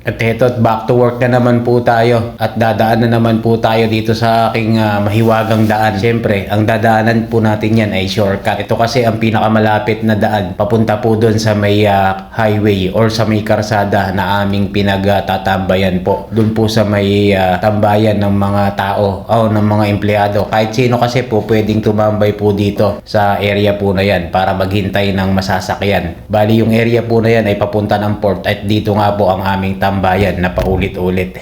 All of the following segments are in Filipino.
At eto, back to work na naman po tayo at dadaan na naman po tayo dito sa aking mahiwagang daan. Siyempre, ang dadaanan po natin yan ay shortcut. Ito kasi ang pinakamalapit na daan papunta po doon sa may highway or sa may karsada na aming pinagtatambayan po. Doon po sa may tambayan ng mga tao o ng mga empleyado. Kahit sino kasi po pwedeng tumambay po dito sa area po na yan para maghintay ng masasakyan. Bali yung area po na yan ay papunta ng port at dito nga po ang aming tambayan na paulit-ulit.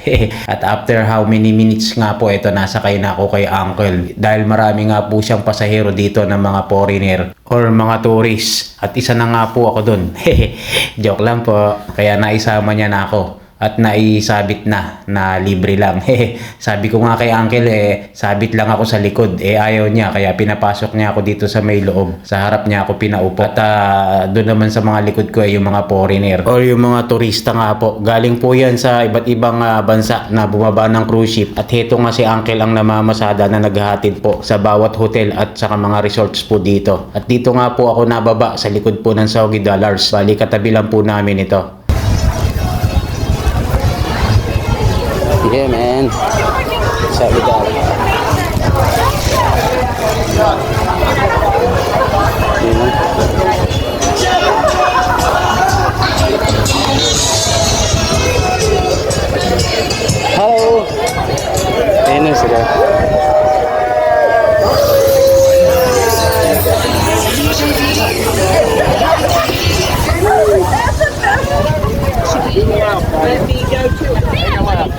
At after how many minutes nga po, ito nasakay na ako kay Uncle dahil marami nga po siyang pasahero dito ng mga foreigner or mga tourist at isa na nga po ako dun. Joke lang po, kaya naisama niya na ako at naisabit na libre lang. Sabi ko nga kay Uncle sabit lang ako sa likod. Ayaw niya, kaya pinapasok niya ako dito sa may loob. Sa harap niya ako pinaupo. At doon naman sa mga likod ko yung mga foreigner or yung mga turista nga po. Galing po yan sa iba't ibang bansa na bumaba ng cruise ship. At heto nga si Uncle ang namamasada na naghahatid po sa bawat hotel at saka mga resorts po dito. At dito nga po ako nababa sa likod po ng Saudi Dollars. Bali katabi lang po namin ito. Yeah, man. Sabi ka. Hello. Ayun na sila. Let me go to it. Yeah, man.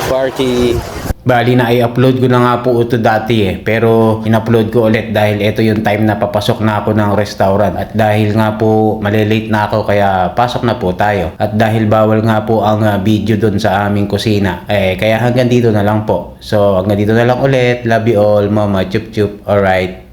Party. Bali na i-upload ko na nga po ito dati pero in-upload ko ulit dahil ito yung time na papasok na ako ng restaurant at dahil nga po malilate na ako kaya pasok na po tayo at dahil bawal nga po ang video dun sa aming kusina kaya hanggang dito na lang po. So hanggang dito na lang ulit. Love you all, mama, chup chup. Alright.